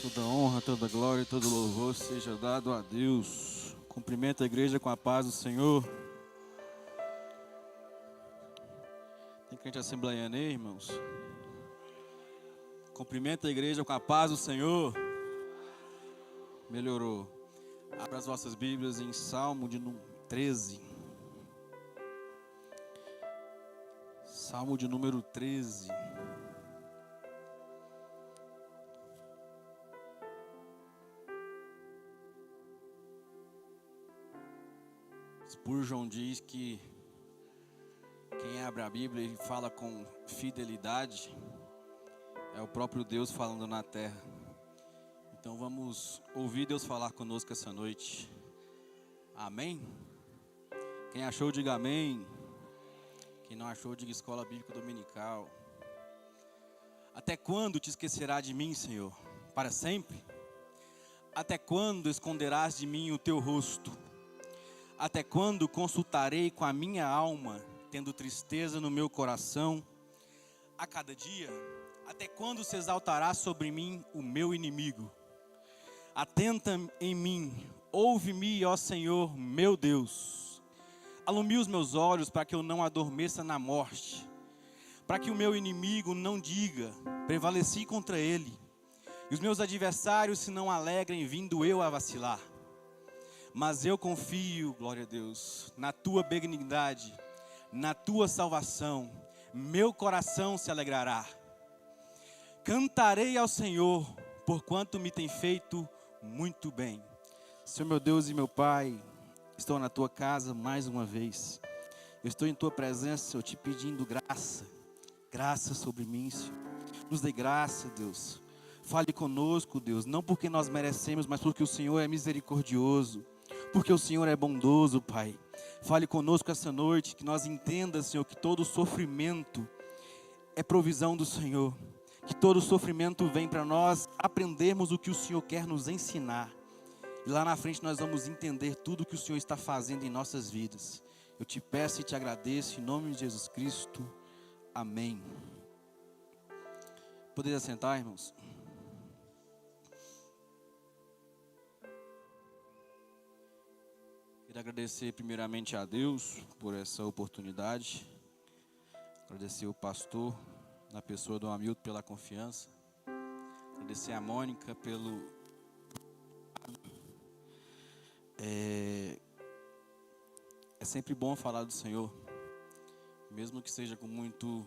Toda honra, toda glória e todo louvor seja dado a Deus. Cumprimento a igreja com a paz do Senhor. Tem crente assembleiano aí, irmãos? Cumprimento a igreja com a paz do Senhor. Melhorou. Abra as vossas Bíblias em Salmo de número 13. Salmo de número 13. Spurgeon diz que quem abre a Bíblia e fala com fidelidade é o próprio Deus falando na terra. Então vamos ouvir Deus falar conosco essa noite. Amém? Quem achou, diga amém. Quem não achou, diga escola bíblica dominical. Até quando te esquecerá de mim, Senhor? Para sempre? Até quando esconderás de mim o teu rosto? Até quando consultarei com a minha alma, tendo tristeza no meu coração? A cada dia, até quando se exaltará sobre mim o meu inimigo? Atenta em mim, ouve-me, ó Senhor, meu Deus. Alumia os meus olhos para que eu não adormeça na morte, para que o meu inimigo não diga, prevaleci contra ele, e os meus adversários se não alegrem vindo eu a vacilar. Mas eu confio, glória a Deus, na tua benignidade, na tua salvação, meu coração se alegrará. Cantarei ao Senhor, porquanto me tem feito muito bem. Senhor meu Deus e meu Pai, estou na tua casa mais uma vez. Eu estou em tua presença, Senhor, te pedindo graça sobre mim, Senhor. Nos dê graça, Deus. Fale conosco, Deus, não porque nós merecemos, mas porque o Senhor é misericordioso. Porque o Senhor é bondoso, Pai. Fale conosco essa noite, que nós entendamos, Senhor, que todo sofrimento é provisão do Senhor. Que todo sofrimento vem para nós aprendermos o que o Senhor quer nos ensinar. E lá na frente nós vamos entender tudo o que o Senhor está fazendo em nossas vidas. Eu te peço e te agradeço em nome de Jesus Cristo. Amém. Poderia sentar, irmãos? Queria agradecer primeiramente a Deus por essa oportunidade. Agradecer o pastor, na pessoa do Hamilton, pela confiança. Agradecer a Mônica pelo... É sempre bom falar do Senhor, mesmo que seja com muito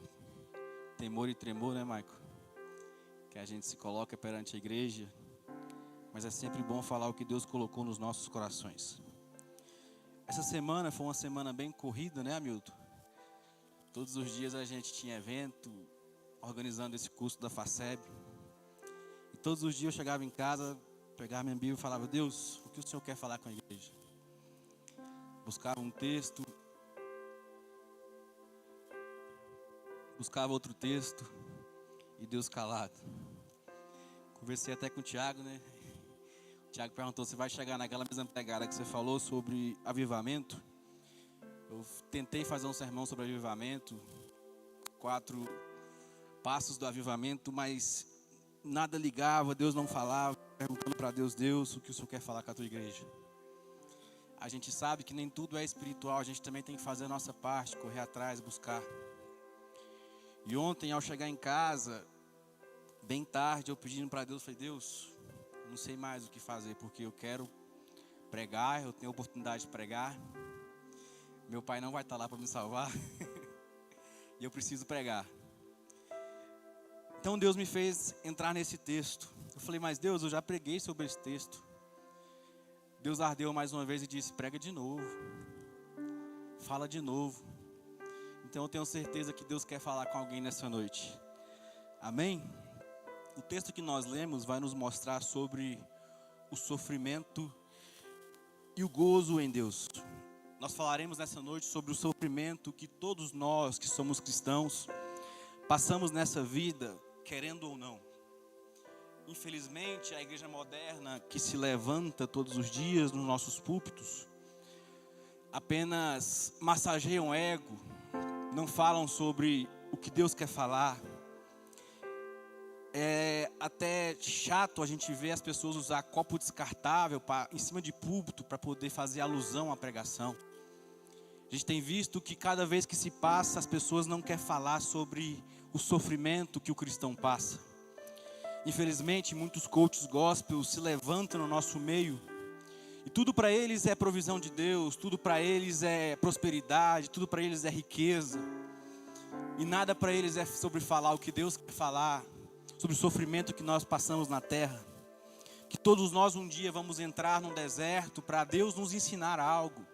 temor e tremor, né, Maico? Que a gente se coloca perante a igreja, mas é sempre bom falar o que Deus colocou nos nossos corações. Essa semana foi uma semana bem corrida, né, Hamilton? Todos os dias a gente tinha evento, organizando esse curso da FACEB. E todos os dias eu chegava em casa, pegava minha Bíblia e falava: Deus, o que o Senhor quer falar com a igreja? Buscava um texto, buscava outro texto, e Deus calado. Conversei até com o Tiago, né? O Tiago perguntou: você vai chegar naquela mesma pegada que você falou sobre avivamento? Eu tentei fazer um sermão sobre avivamento, 4 passos do avivamento, mas nada ligava, Deus não falava, perguntando para Deus: Deus, o que o Senhor quer falar com a tua igreja? A gente sabe que nem tudo é espiritual, a gente também tem que fazer a nossa parte, correr atrás, buscar. E ontem, ao chegar em casa, bem tarde, eu pedindo para Deus, falei: Deus, não sei mais o que fazer, porque eu quero pregar, eu tenho a oportunidade de pregar. Meu pai não vai estar lá para me salvar. E eu preciso pregar. Então Deus me fez entrar nesse texto. Eu falei: mas Deus, eu já preguei sobre esse texto. Deus ardeu mais uma vez e disse: prega de novo. Fala de novo. Então eu tenho certeza que Deus quer falar com alguém nessa noite. Amém? O texto que nós lemos vai nos mostrar sobre o sofrimento e o gozo em Deus. Nós falaremos nessa noite sobre o sofrimento que todos nós que somos cristãos passamos nessa vida, querendo ou não. Infelizmente, a igreja moderna que se levanta todos os dias nos nossos púlpitos apenas massageiam o ego, não falam sobre o que Deus quer falar. É até chato a gente ver as pessoas usar copo descartável em cima de púlpito para poder fazer alusão à pregação. A gente tem visto que cada vez que se passa, as pessoas não querem falar sobre o sofrimento que o cristão passa. Infelizmente, muitos coaches gospel se levantam no nosso meio e tudo para eles é provisão de Deus, tudo para eles é prosperidade, tudo para eles é riqueza. E nada para eles é sobre falar o que Deus quer falar, sobre o sofrimento que nós passamos na terra. Que todos nós um dia vamos entrar num deserto para Deus nos ensinar algo.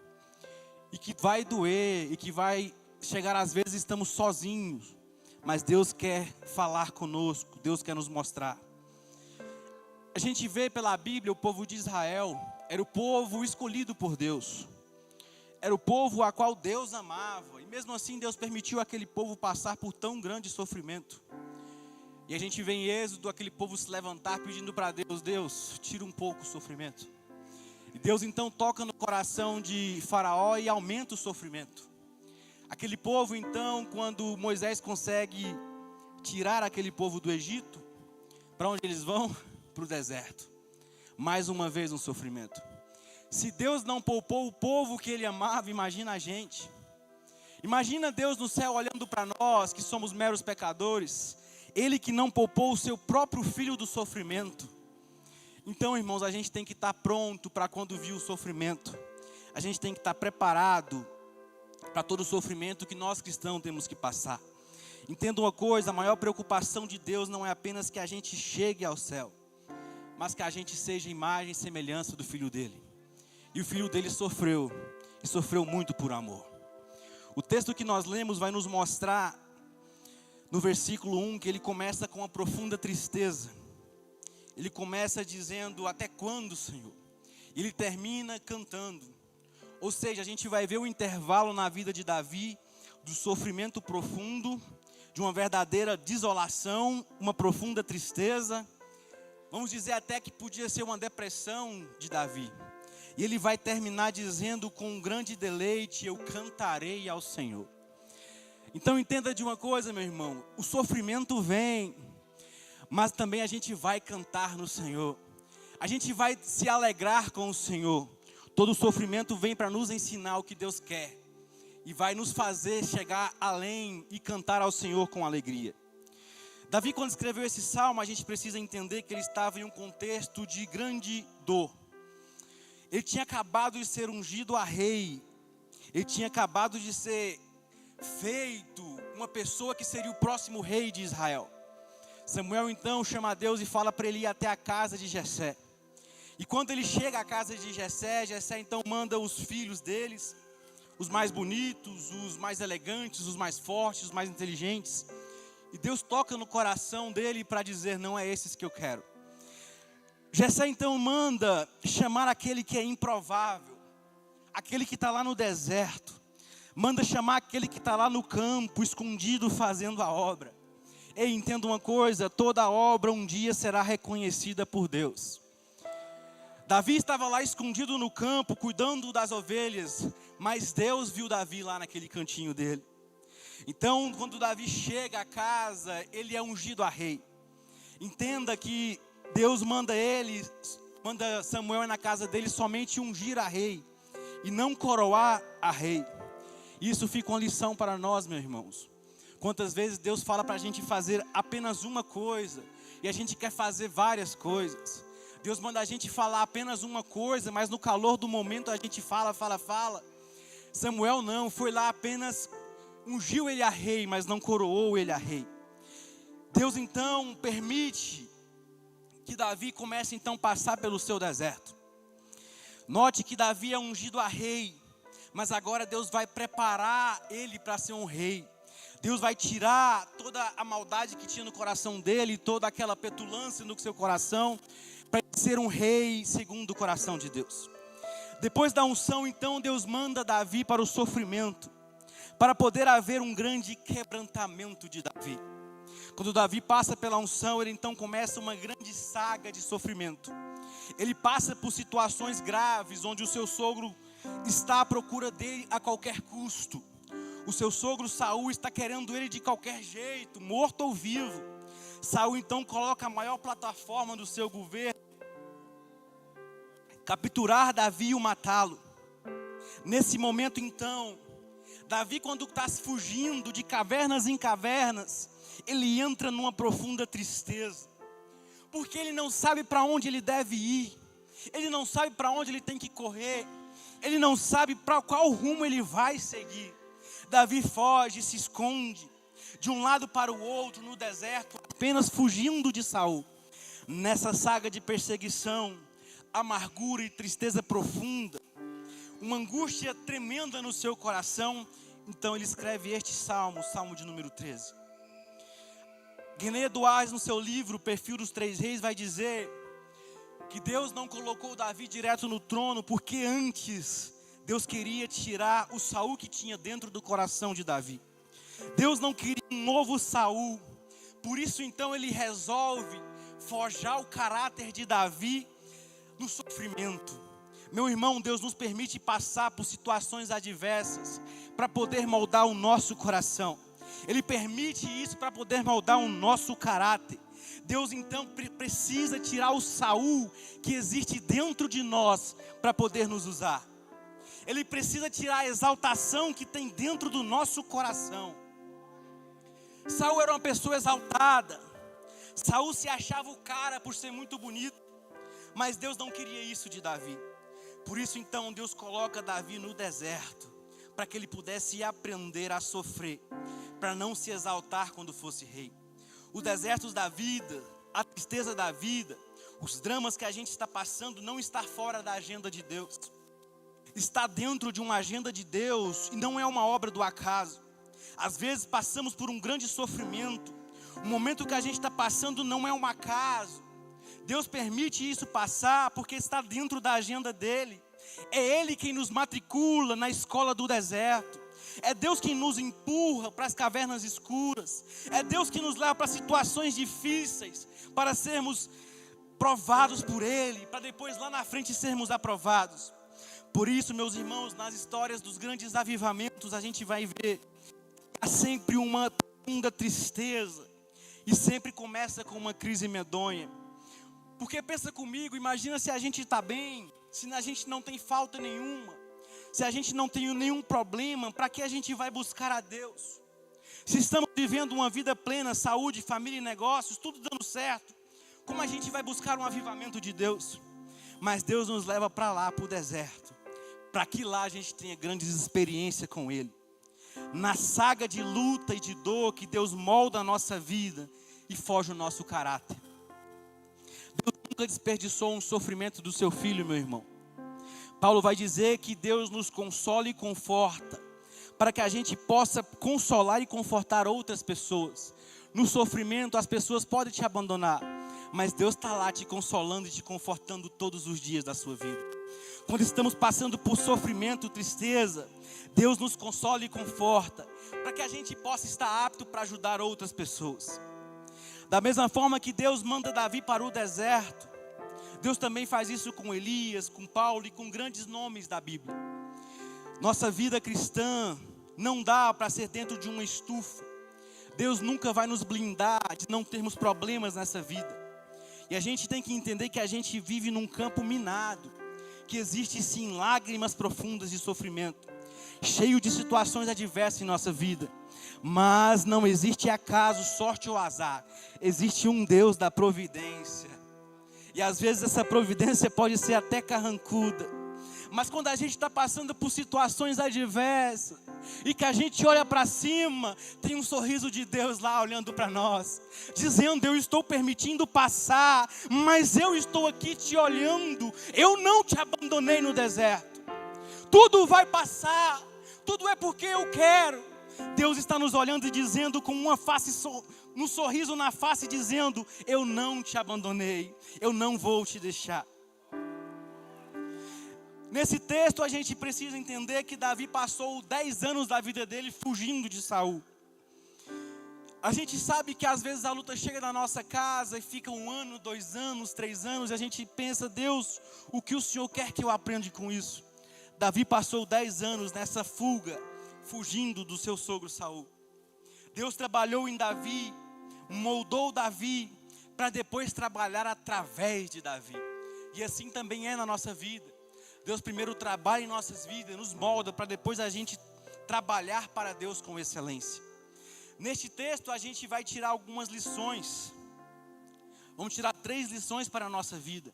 E que vai doer, e que vai chegar às vezes estamos sozinhos. Mas Deus quer falar conosco, Deus quer nos mostrar. A gente vê pela Bíblia o povo de Israel, era o povo escolhido por Deus. Era o povo a qual Deus amava. E mesmo assim Deus permitiu aquele povo passar por tão grande sofrimento. E a gente vê em Êxodo aquele povo se levantar pedindo para Deus: Deus, tira um pouco o sofrimento. E Deus então toca no coração de Faraó e aumenta o sofrimento. Aquele povo então, quando Moisés consegue tirar aquele povo do Egito, para onde eles vão? Para o deserto. Mais uma vez um sofrimento. Se Deus não poupou o povo que Ele amava, imagina a gente. Imagina Deus no céu olhando para nós, que somos meros pecadores. Ele que não poupou o seu próprio filho do sofrimento. Então, irmãos, a gente tem que estar pronto para quando vir o sofrimento. A gente tem que estar preparado para todo o sofrimento que nós cristãos temos que passar. Entenda uma coisa, a maior preocupação de Deus não é apenas que a gente chegue ao céu, mas que a gente seja imagem e semelhança do Filho dele. E o Filho dele sofreu, e sofreu muito por amor. O texto que nós lemos vai nos mostrar, no versículo 1, que ele começa com uma profunda tristeza. Ele começa dizendo: até quando, Senhor? Ele termina cantando. Ou seja, a gente vai ver o intervalo na vida de Davi, do sofrimento profundo, de uma verdadeira desolação, uma profunda tristeza. Vamos dizer até que podia ser uma depressão de Davi. E ele vai terminar dizendo: com um grande deleite eu cantarei ao Senhor. Então entenda de uma coisa, meu irmão, o sofrimento vem, mas também a gente vai cantar no Senhor. A gente vai se alegrar com o Senhor. Todo sofrimento vem para nos ensinar o que Deus quer. E vai nos fazer chegar além e cantar ao Senhor com alegria. Davi, quando escreveu esse salmo, a gente precisa entender que ele estava em um contexto de grande dor. Ele tinha acabado de ser ungido a rei. Ele tinha acabado de ser feito uma pessoa que seria o próximo rei de Israel. Samuel então chama a Deus e fala para ele ir até a casa de Jessé. E quando ele chega à casa de Jessé, Jessé então manda os filhos deles, os mais bonitos, os mais elegantes, os mais fortes, os mais inteligentes. E Deus toca no coração dele para dizer: não é esses que eu quero. Jessé então manda chamar aquele que é improvável, aquele que está lá no deserto. Manda chamar aquele que está lá no campo, escondido, fazendo a obra. Ei, entenda uma coisa, toda obra um dia será reconhecida por Deus. Davi estava lá escondido no campo, cuidando das ovelhas, mas Deus viu Davi lá naquele cantinho dele. Então, quando Davi chega à casa, ele é ungido a rei. Entenda que Deus manda Samuel na casa dele somente ungir a rei, e não coroar a rei. Isso fica uma lição para nós, meus irmãos. Quantas vezes Deus fala para a gente fazer apenas uma coisa, e a gente quer fazer várias coisas. Deus manda a gente falar apenas uma coisa, mas no calor do momento a gente fala. Samuel não, foi lá apenas ungiu ele a rei, mas não coroou ele a rei. Deus então permite que Davi comece então a passar pelo seu deserto. Note que Davi é ungido a rei, mas agora Deus vai preparar ele para ser um rei. Deus vai tirar toda a maldade que tinha no coração dele, toda aquela petulância no seu coração, para ser um rei segundo o coração de Deus. Depois da unção, então, Deus manda Davi para o sofrimento, para poder haver um grande quebrantamento de Davi. Quando Davi passa pela unção, ele então começa uma grande saga de sofrimento. Ele passa por situações graves, onde o seu sogro está à procura dele a qualquer custo. O seu sogro Saul está querendo ele de qualquer jeito, morto ou vivo. Saul então coloca a maior plataforma do seu governo, capturar Davi e o matá-lo. Nesse momento então, Davi, quando está fugindo de cavernas em cavernas, ele entra numa profunda tristeza, porque ele não sabe para onde ele deve ir, ele não sabe para onde ele tem que correr, ele não sabe para qual rumo ele vai seguir. Davi foge, se esconde de um lado para o outro no deserto, apenas fugindo de Saul. Nessa saga de perseguição, amargura e tristeza profunda, uma angústia tremenda no seu coração, então ele escreve este salmo, o salmo de número 13. René Eduardo, no seu livro O Perfil dos Três Reis, vai dizer que Deus não colocou Davi direto no trono, porque antes Deus queria tirar o Saul que tinha dentro do coração de Davi. Deus não queria um novo Saul, por isso então ele resolve forjar o caráter de Davi no sofrimento. Meu irmão, Deus nos permite passar por situações adversas para poder moldar o nosso coração. Ele permite isso para poder moldar o nosso caráter. Deus então precisa tirar o Saul que existe dentro de nós para poder nos usar. Ele precisa tirar a exaltação que tem dentro do nosso coração. Saul era uma pessoa exaltada. Saul se achava o cara por ser muito bonito. Mas Deus não queria isso de Davi. Por isso então Deus coloca Davi no deserto, para que ele pudesse aprender a sofrer, para não se exaltar quando fosse rei. Os desertos da vida, a tristeza da vida, os dramas que a gente está passando não está fora da agenda de Deus. Está dentro de uma agenda de Deus e não é uma obra do acaso. Às vezes passamos por um grande sofrimento. O momento que a gente está passando não é um acaso. Deus permite isso passar porque está dentro da agenda dEle. É Ele quem nos matricula na escola do deserto. É Deus quem nos empurra para as cavernas escuras. É Deus que nos leva para situações difíceis, para sermos provados por Ele, para depois lá na frente sermos aprovados. Por isso, meus irmãos, nas histórias dos grandes avivamentos, a gente vai ver há sempre uma profunda tristeza e sempre começa com uma crise medonha. Porque pensa comigo, imagina se a gente está bem, se a gente não tem falta nenhuma, se a gente não tem nenhum problema, para que a gente vai buscar a Deus? Se estamos vivendo uma vida plena, saúde, família e negócios, tudo dando certo, como a gente vai buscar um avivamento de Deus? Mas Deus nos leva para lá, para o deserto, para que lá a gente tenha grandes experiências com Ele. Na saga de luta e de dor que Deus molda a nossa vida e forja o nosso caráter. Deus nunca desperdiçou um sofrimento do seu filho, meu irmão. Paulo vai dizer que Deus nos consola e conforta, para que a gente possa consolar e confortar outras pessoas. No sofrimento as pessoas podem te abandonar, mas Deus está lá te consolando e te confortando todos os dias da sua vida. Quando estamos passando por sofrimento, tristeza, Deus nos consola e conforta, para que a gente possa estar apto para ajudar outras pessoas. Da mesma forma que Deus manda Davi para o deserto, Deus também faz isso com Elias, com Paulo e com grandes nomes da Bíblia. Nossa vida cristã não dá para ser dentro de uma estufa. Deus nunca vai nos blindar de não termos problemas nessa vida. E a gente tem que entender que a gente vive num campo minado, que existe sim lágrimas profundas de sofrimento, cheio de situações adversas em nossa vida. Mas não existe acaso, sorte ou azar. Existe um Deus da providência. E às vezes essa providência pode ser até carrancuda. Mas quando a gente está passando por situações adversas e que a gente olha para cima, tem um sorriso de Deus lá olhando para nós, dizendo: eu estou permitindo passar, mas eu estou aqui te olhando. Eu não te abandonei no deserto. Tudo vai passar, tudo é porque eu quero. Deus está nos olhando e dizendo com uma face, um sorriso na face, dizendo: eu não te abandonei, eu não vou te deixar. Nesse texto a gente precisa entender que Davi passou 10 anos da vida dele fugindo de Saul. A gente sabe que às vezes a luta chega na nossa casa e fica 1 ano, 2 anos, 3 anos, e a gente pensa: Deus, o que o Senhor quer que eu aprenda com isso? Davi passou 10 anos nessa fuga, fugindo do seu sogro Saul. Deus trabalhou em Davi, moldou Davi para depois trabalhar através de Davi. E assim também é na nossa vida. Deus primeiro trabalha em nossas vidas, nos molda para depois a gente trabalhar para Deus com excelência. Neste texto a gente vai tirar algumas lições. Vamos tirar 3 lições para a nossa vida.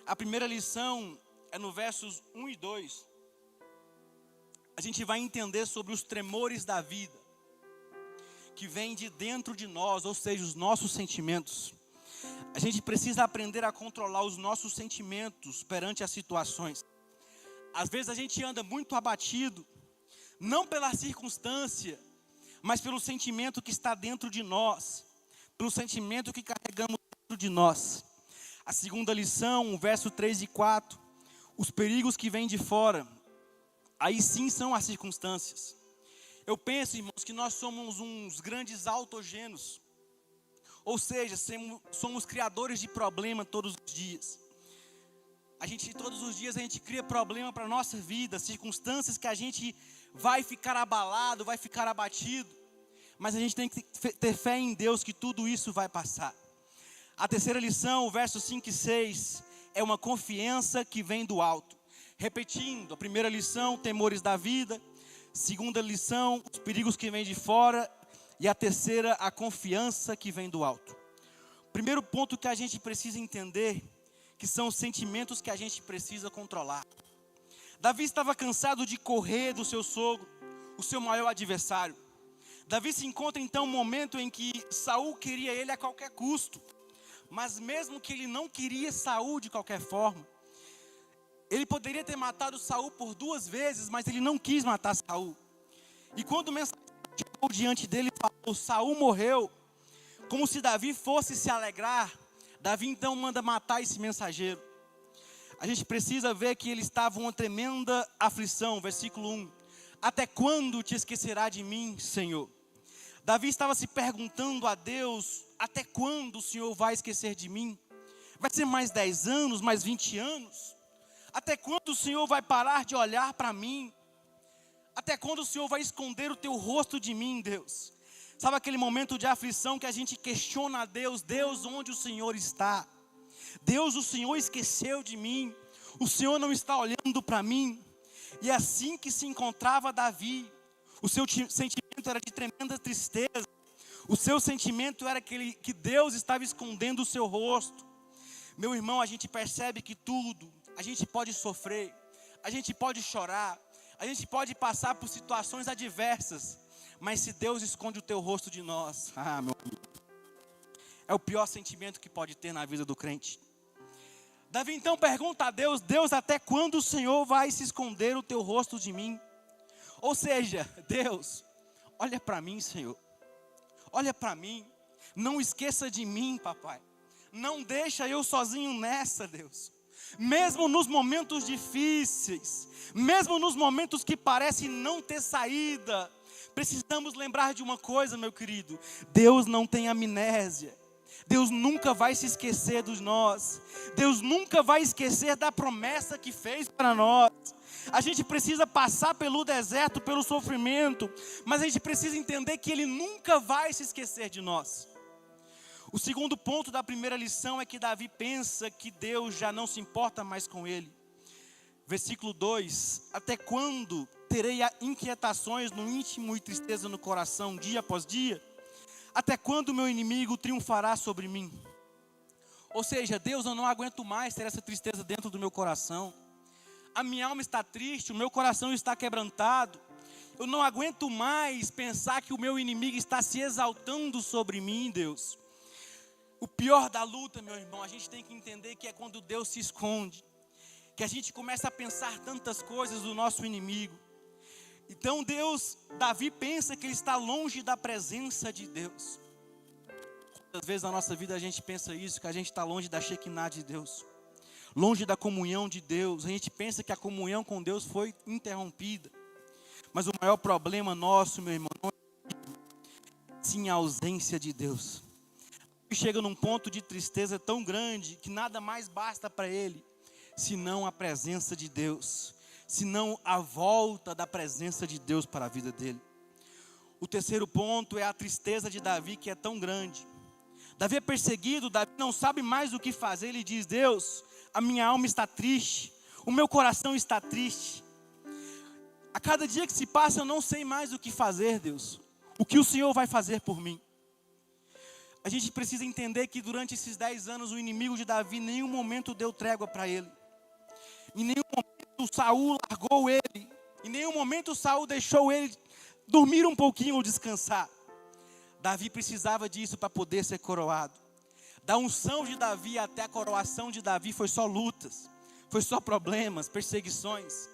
A primeira lição é no versos 1 e 2. A gente vai entender sobre os tremores da vida, que vem de dentro de nós, ou seja, os nossos sentimentos. A gente precisa aprender a controlar os nossos sentimentos perante as situações. Às vezes a gente anda muito abatido, não pela circunstância, mas pelo sentimento que está dentro de nós, pelo sentimento que carregamos dentro de nós. A segunda lição, o verso 3 e 4, os perigos que vêm de fora, aí sim são as circunstâncias. Eu penso, irmãos, que nós somos uns grandes autogênios, ou seja, somos criadores de problema todos os dias. Todos os dias a gente cria problema para a nossa vida, circunstâncias que a gente vai ficar abalado, vai ficar abatido. Mas a gente tem que ter fé em Deus que tudo isso vai passar. A terceira lição, o verso 5 e 6, é uma confiança que vem do alto. Repetindo, a primeira lição, temores da vida. Segunda lição, os perigos que vêm de fora. E a terceira, a confiança que vem do alto. Primeiro ponto que a gente precisa entender, que são os sentimentos que a gente precisa controlar. Davi estava cansado de correr do seu sogro, o seu maior adversário. Davi se encontra então um momento em que Saul queria ele a qualquer custo. Mas mesmo que ele não queria Saul de qualquer forma, ele poderia ter matado Saul por 2 vezes, mas ele não quis matar Saul. E quando o mensageiro chegou diante dele e falou, Saul morreu, como se Davi fosse se alegrar, Davi então manda matar esse mensageiro. A gente precisa ver que ele estava em uma tremenda aflição, versículo 1. Até quando te esquecerá de mim, Senhor? Davi estava se perguntando a Deus, até quando o Senhor vai esquecer de mim? Vai ser mais 10 anos, mais 20 anos? Até quando o Senhor vai parar de olhar para mim? Até quando o Senhor vai esconder o teu rosto de mim, Deus? Sabe aquele momento de aflição que a gente questiona a Deus, Deus, onde o Senhor está? Deus, o Senhor esqueceu de mim, o Senhor não está olhando para mim. E assim que se encontrava Davi, o seu sentimento era de tremenda tristeza, o seu sentimento era que Deus estava escondendo o seu rosto. Meu irmão, a gente percebe que tudo, a gente pode sofrer, a gente pode chorar, a gente pode passar por situações adversas, mas se Deus esconde o teu rosto de nós, meu amigo, é o pior sentimento que pode ter na vida do crente. Davi então pergunta a Deus, Deus, até quando o Senhor vai se esconder o teu rosto de mim? Ou seja, Deus, olha para mim, Senhor, olha para mim, não esqueça de mim, papai, não deixa eu sozinho nessa, Deus. Mesmo nos momentos difíceis, mesmo nos momentos que parecem não ter saída, precisamos lembrar de uma coisa, meu querido, Deus não tem amnésia. Deus nunca vai se esquecer de nós. Deus nunca vai esquecer da promessa que fez para nós. A gente precisa passar pelo deserto, pelo sofrimento, mas a gente precisa entender que Ele nunca vai se esquecer de nós. O segundo ponto da primeira lição é que Davi pensa que Deus já não se importa mais com ele. Versículo 2, até quando terei inquietações no íntimo e tristeza no coração, dia após dia? Até quando o meu inimigo triunfará sobre mim? Ou seja, Deus, eu não aguento mais ter essa tristeza dentro do meu coração. A minha alma está triste, o meu coração está quebrantado. Eu não aguento mais pensar que o meu inimigo está se exaltando sobre mim, Deus. O pior da luta, meu irmão, a gente tem que entender que é quando Deus se esconde. Que a gente começa a pensar tantas coisas do nosso inimigo. Então Davi pensa que ele está longe da presença de Deus. Quantas vezes na nossa vida a gente pensa isso, que a gente está longe da Shekinah de Deus, longe da comunhão de Deus. A gente pensa que a comunhão com Deus foi interrompida. Mas o maior problema nosso, meu irmão, não é sim a ausência de Deus. Chega num ponto de tristeza tão grande que nada mais basta para ele, senão a presença de Deus, senão a volta da presença de Deus para a vida dele. O terceiro ponto é a tristeza de Davi, que é tão grande, Davi é perseguido, Davi não sabe mais o que fazer. Ele diz: Deus, a minha alma está triste, o meu coração está triste. A cada dia que se passa eu não sei mais o que fazer, Deus. O que o Senhor vai fazer por mim? A gente precisa entender que durante esses 10 anos o inimigo de Davi em nenhum momento deu trégua para ele. Em nenhum momento Saul largou ele. Em nenhum momento Saul deixou ele dormir um pouquinho ou descansar. Davi precisava disso para poder ser coroado. Da unção de Davi até a coroação de Davi foi só lutas, foi só problemas, perseguições.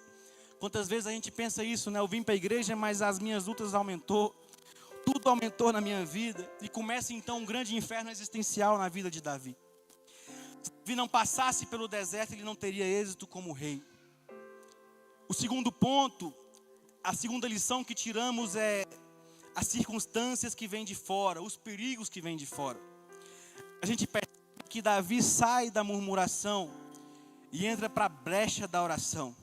Quantas vezes a gente pensa isso, né? Eu vim para a igreja, mas as minhas lutas aumentou. Tudo aumentou na minha vida. E começa então um grande inferno existencial na vida de Davi. Se Davi não passasse pelo deserto, ele não teria êxito como rei. O segundo ponto, a segunda lição que tiramos é as circunstâncias que vêm de fora, os perigos que vêm de fora. A gente percebe que Davi sai da murmuração e entra para a brecha da oração.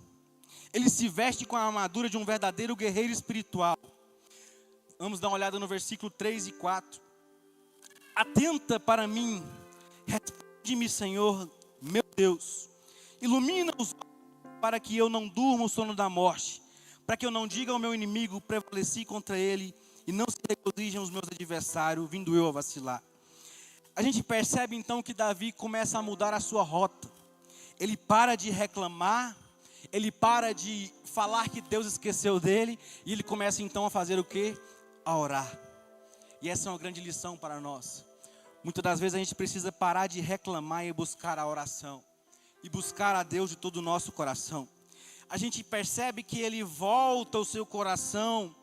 Ele se veste com a armadura de um verdadeiro guerreiro espiritual. Vamos dar uma olhada no versículo 3 e 4. Atenta para mim, responde-me, Senhor, meu Deus. Ilumina os olhos para que eu não durma o sono da morte, para que eu não diga ao meu inimigo, prevaleci contra ele, e não se regozijem os meus adversários, vindo eu a vacilar. A gente percebe então que Davi começa a mudar a sua rota. Ele para de reclamar, ele para de falar que Deus esqueceu dele, e ele começa então a fazer o quê? A orar. E essa é uma grande lição para nós. Muitas das vezes a gente precisa parar de reclamar e buscar a oração. E buscar a Deus de todo o nosso coração. A gente percebe que ele volta o seu coração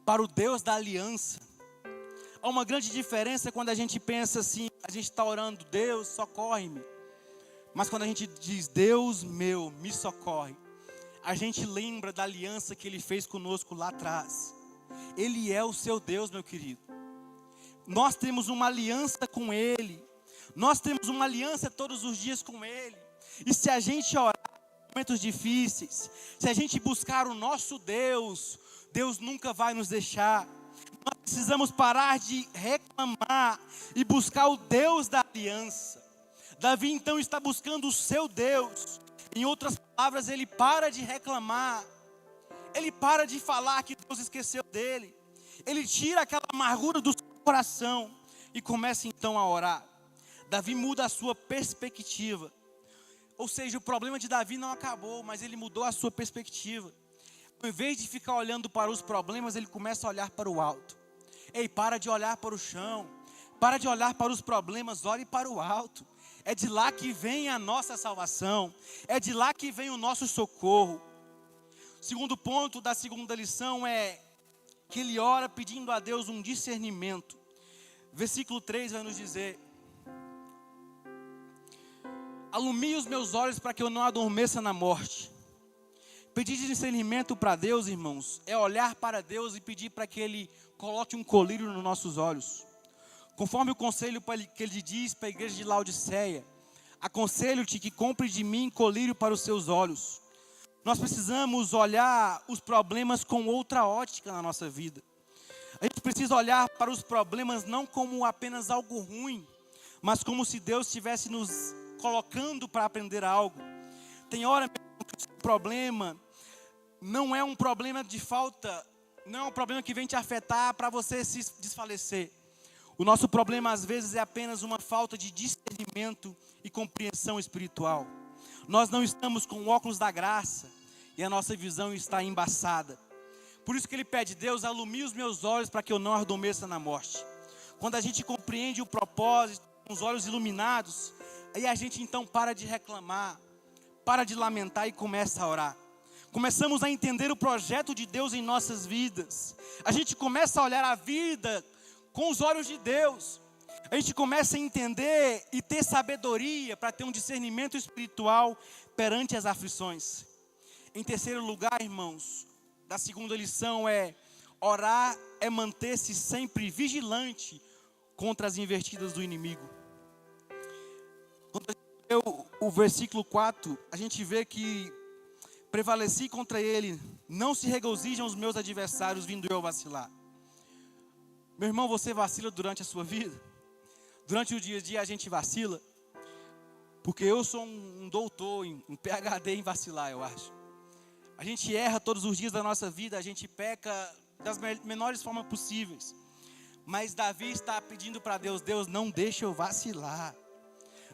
para o Deus da aliança. Há uma grande diferença quando a gente pensa assim, a gente está orando, Deus, socorre-me. Mas quando a gente diz, Deus meu, me socorre, a gente lembra da aliança que ele fez conosco lá atrás. Ele é o seu Deus, meu querido. Nós temos uma aliança com ele. Nós temos uma aliança todos os dias com ele. E se a gente orar em momentos difíceis, se a gente buscar o nosso Deus, Deus nunca vai nos deixar. Nós precisamos parar de reclamar e buscar o Deus da aliança. Davi então está buscando o seu Deus. Em outras palavras, ele para de reclamar. Ele para de falar que Deus esqueceu dele. Ele tira aquela amargura do seu coração e começa então a orar. Davi muda a sua perspectiva. Ou seja, o problema de Davi não acabou, mas ele mudou a sua perspectiva. Ao invés de ficar olhando para os problemas, ele começa a olhar para o alto. Ei, para de olhar para o chão. Para de olhar para os problemas, olhe para o alto. É de lá que vem a nossa salvação. É de lá que vem o nosso socorro. O segundo ponto da segunda lição é que ele ora pedindo a Deus um discernimento. Versículo 3 vai nos dizer: alumie os meus olhos para que eu não adormeça na morte. Pedir discernimento para Deus, irmãos, é olhar para Deus e pedir para que Ele coloque um colírio nos nossos olhos. Conforme o conselho que Ele diz para a igreja de Laodiceia: aconselho-te que compre de mim colírio para os seus olhos. Nós precisamos olhar os problemas com outra ótica na nossa vida. A gente precisa olhar para os problemas não como apenas algo ruim, mas como se Deus estivesse nos colocando para aprender algo. Tem hora mesmo que o problema não é um problema de falta, não é um problema que vem te afetar para você se desfalecer. O nosso problema às vezes é apenas uma falta de discernimento e compreensão espiritual. Nós não estamos com o óculos da graça e a nossa visão está embaçada. Por isso que ele pede: Deus, alumie os meus olhos para que eu não adormeça na morte. Quando a gente compreende o propósito, com os olhos iluminados, aí a gente então para de reclamar, para de lamentar e começa a orar. Começamos a entender o projeto de Deus em nossas vidas. A gente começa a olhar a vida com os olhos de Deus. A gente começa a entender e ter sabedoria para ter um discernimento espiritual perante as aflições. Em terceiro lugar, irmãos, da segunda lição é: orar é manter-se sempre vigilante contra as investidas do inimigo. Quando a gente lê o versículo 4, a gente vê que prevaleci contra ele, não se regozijam os meus adversários, vindo eu vacilar. Meu irmão, você vacila durante a sua vida? Durante o dia a dia a gente vacila, porque eu sou um doutor, um PhD em vacilar, eu acho. A gente erra todos os dias da nossa vida, a gente peca das menores formas possíveis. Mas Davi está pedindo para Deus: Deus, não deixa eu vacilar.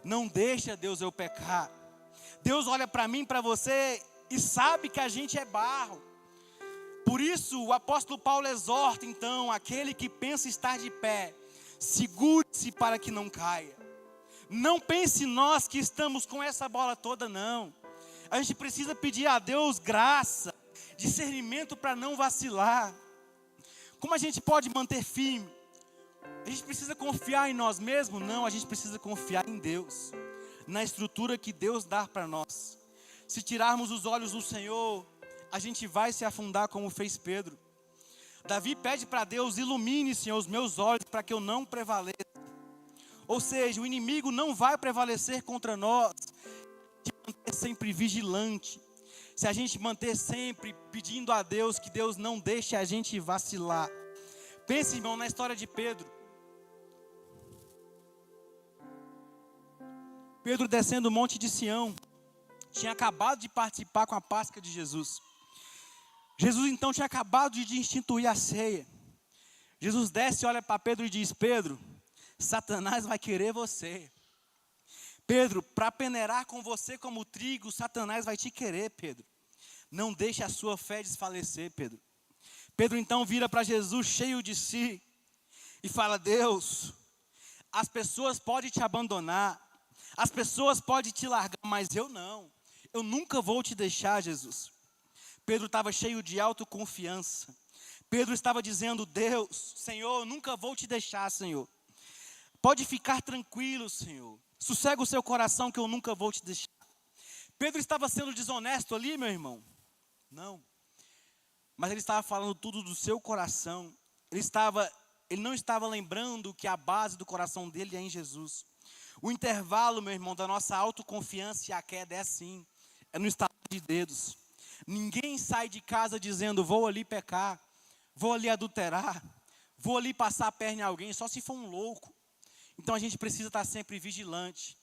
Não deixa, Deus, eu pecar. Deus olha para mim, para você e sabe que a gente é barro. Por isso o apóstolo Paulo exorta então aquele que pensa estar de pé: segure-se para que não caia. Não pense nós que estamos com essa bola toda, não. A gente precisa pedir a Deus graça, discernimento para não vacilar. Como a gente pode manter firme? A gente precisa confiar em nós mesmos? Não, a gente precisa confiar em Deus, na estrutura que Deus dá para nós. Se tirarmos os olhos do Senhor, a gente vai se afundar como fez Pedro. Davi pede para Deus: ilumine, Senhor, os meus olhos para que eu não prevaleça. Ou seja, o inimigo não vai prevalecer contra nós se manter sempre vigilante. Se a gente manter sempre pedindo a Deus que Deus não deixe a gente vacilar. Pense, irmão, na história de Pedro. Pedro descendo o monte de Sião, tinha acabado de participar com a Páscoa de Jesus. Jesus então tinha acabado de instituir a ceia. Jesus desce, olha para Pedro e diz: Pedro, Satanás vai querer você. Pedro, para peneirar com você como trigo, Satanás vai te querer, Pedro. Não deixe a sua fé desfalecer, Pedro. Pedro então vira para Jesus cheio de si e fala: Deus, as pessoas podem te abandonar, as pessoas podem te largar, mas eu não. Eu nunca vou te deixar, Jesus. Pedro estava cheio de autoconfiança. Pedro estava dizendo: Deus, Senhor, eu nunca vou te deixar, Senhor. Pode ficar tranquilo, Senhor. Sossega o seu coração que eu nunca vou te deixar. Pedro estava sendo desonesto ali, meu irmão? Não. Mas ele estava falando tudo do seu coração. Ele não estava lembrando que a base do coração dele é em Jesus. O intervalo, meu irmão, da nossa autoconfiança e a queda é assim. É no estalar de dedos. Ninguém sai de casa dizendo: vou ali pecar, vou ali adulterar, vou ali passar a perna em alguém, só se for um louco. Então a gente precisa estar sempre vigilante.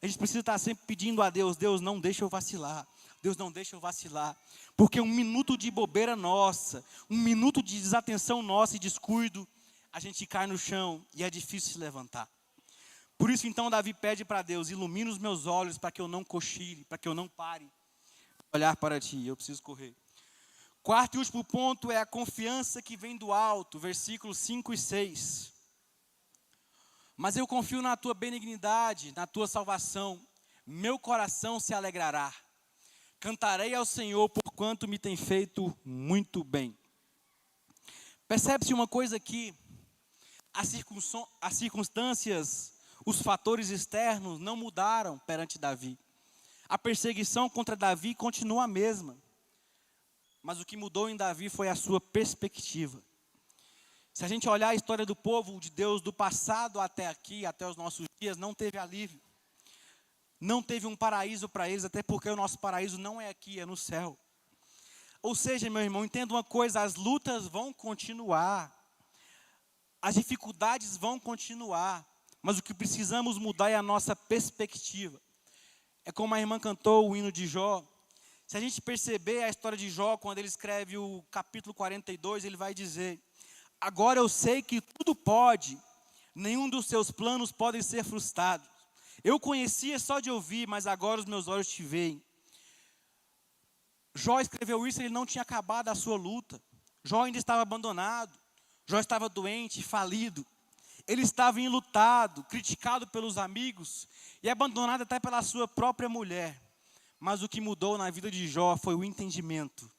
A gente precisa estar sempre pedindo a Deus: Deus, não deixa eu vacilar. Deus, não deixa eu vacilar. Porque um minuto de bobeira nossa, um minuto de desatenção nossa e descuido, a gente cai no chão e é difícil se levantar. Por isso então Davi pede para Deus: ilumina os meus olhos para que eu não cochile, para que eu não pare de olhar para ti. Eu preciso correr. Quarto e último ponto é a confiança que vem do alto, versículos 5 e 6. Mas eu confio na tua benignidade, na tua salvação, meu coração se alegrará. Cantarei ao Senhor porquanto me tem feito muito bem. Percebe-se uma coisa aqui: as circunstâncias, os fatores externos não mudaram perante Davi. A perseguição contra Davi continua a mesma. Mas o que mudou em Davi foi a sua perspectiva. Se a gente olhar a história do povo de Deus do passado até aqui, até os nossos dias, não teve alívio. Não teve um paraíso para eles, até porque o nosso paraíso não é aqui, é no céu. Ou seja, meu irmão, entenda uma coisa: as lutas vão continuar. As dificuldades vão continuar. Mas o que precisamos mudar é a nossa perspectiva. É como a irmã cantou o hino de Jó. Se a gente perceber a história de Jó, quando ele escreve o capítulo 42, ele vai dizer: agora eu sei que tudo pode, nenhum dos seus planos podem ser frustrados. Eu conhecia só de ouvir, mas agora os meus olhos te veem. Jó escreveu isso, ele não tinha acabado a sua luta. Jó ainda estava abandonado. Jó estava doente, falido. Ele estava enlutado, criticado pelos amigos e abandonado até pela sua própria mulher. Mas o que mudou na vida de Jó foi o entendimento.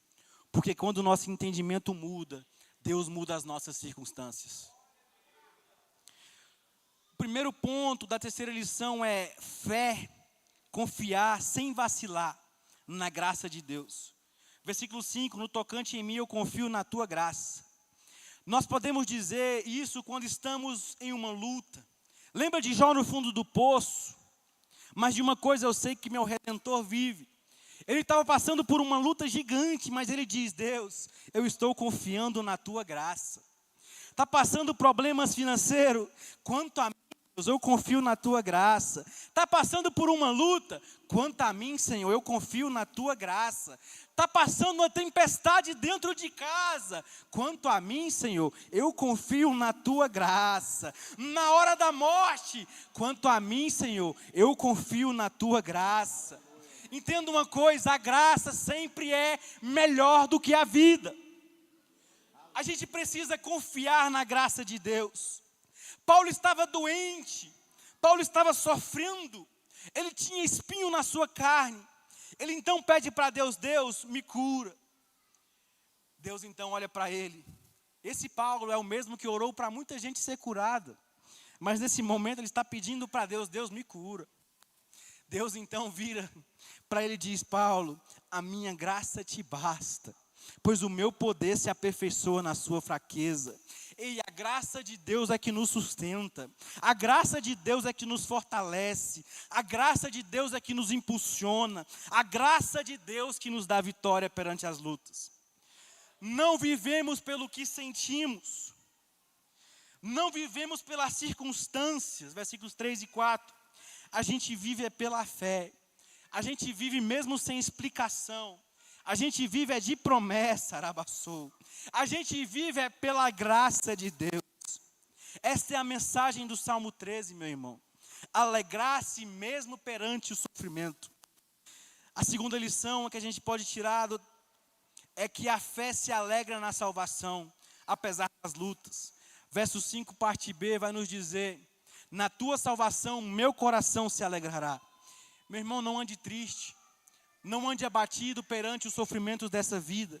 Porque quando o nosso entendimento muda, Deus muda as nossas circunstâncias. O primeiro ponto da terceira lição é fé, confiar sem vacilar na graça de Deus. Versículo 5, no tocante em mim eu confio na tua graça. Nós podemos dizer isso quando estamos em uma luta. Lembra de Jó no fundo do poço? Mas de uma coisa eu sei que meu Redentor vive. Ele estava passando por uma luta gigante, mas ele diz: Deus, eu estou confiando na tua graça. Está passando problemas financeiros? Quanto a mim, Deus, eu confio na tua graça. Está passando por uma luta? Quanto a mim, Senhor, eu confio na tua graça. Está passando uma tempestade dentro de casa? Quanto a mim, Senhor, eu confio na tua graça. Na hora da morte? Quanto a mim, Senhor, eu confio na tua graça. Entenda uma coisa, a graça sempre é melhor do que a vida. A gente precisa confiar na graça de Deus. Paulo estava doente, Paulo estava sofrendo, ele tinha espinho na sua carne. Ele então pede para Deus, Deus, me cura. Deus então olha para ele. Esse Paulo é o mesmo que orou para muita gente ser curada. Mas nesse momento ele está pedindo para Deus, Deus me cura. Deus então vira para ele e diz, Paulo, a minha graça te basta, pois o meu poder se aperfeiçoa na sua fraqueza. E a graça de Deus é que nos sustenta, a graça de Deus é que nos fortalece, a graça de Deus é que nos impulsiona, a graça de Deus que nos dá vitória perante as lutas. Não vivemos pelo que sentimos, não vivemos pelas circunstâncias, versículos 3 e 4, a gente vive pela fé, a gente vive mesmo sem explicação. A gente vive de promessa, arabaçou. A gente vive pela graça de Deus. Esta é a mensagem do Salmo 13, meu irmão. Alegrar-se mesmo perante o sofrimento. A segunda lição que a gente pode tirar é que a fé se alegra na salvação, apesar das lutas. Verso 5, parte B, vai nos dizer, na tua salvação, meu coração se alegrará. Meu irmão, não ande triste. Não ande abatido perante os sofrimentos dessa vida.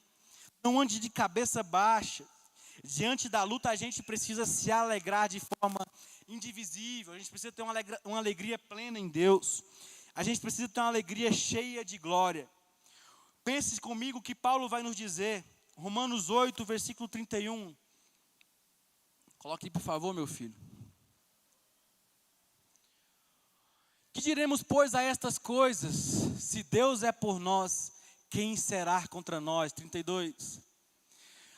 Não ande de cabeça baixa. Diante da luta a gente precisa se alegrar de forma indivisível. A gente precisa ter uma alegria plena em Deus. A gente precisa ter uma alegria cheia de glória. Pense comigo o que Paulo vai nos dizer. Romanos 8, versículo 31. Coloque aí, por favor, meu filho. Que diremos, pois, a estas coisas? Se Deus é por nós, quem será contra nós? 32.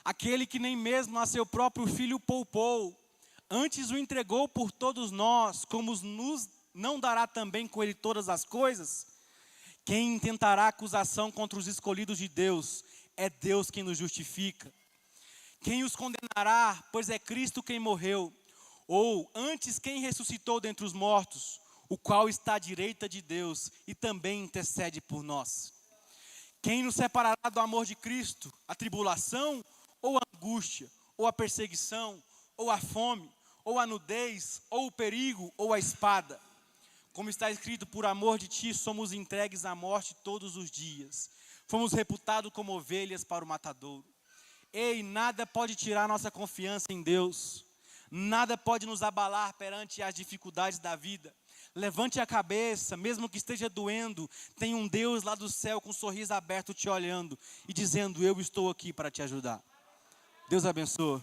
Aquele que nem mesmo a seu próprio filho poupou, antes o entregou por todos nós, como nos não dará também com ele todas as coisas? Quem intentará acusação contra os escolhidos de Deus? É Deus quem nos justifica. Quem os condenará? Pois é Cristo quem morreu. Ou antes quem ressuscitou dentre os mortos, o qual está à direita de Deus e também intercede por nós. Quem nos separará do amor de Cristo? A tribulação, ou a angústia, ou a perseguição, ou a fome, ou a nudez, ou o perigo, ou a espada? Como está escrito, por amor de ti somos entregues à morte todos os dias. Fomos reputados como ovelhas para o matadouro. Ei, nada pode tirar nossa confiança em Deus. Nada pode nos abalar perante as dificuldades da vida. Levante a cabeça, mesmo que esteja doendo, tem um Deus lá do céu com um sorriso aberto te olhando e dizendo, eu estou aqui para te ajudar. Deus abençoe.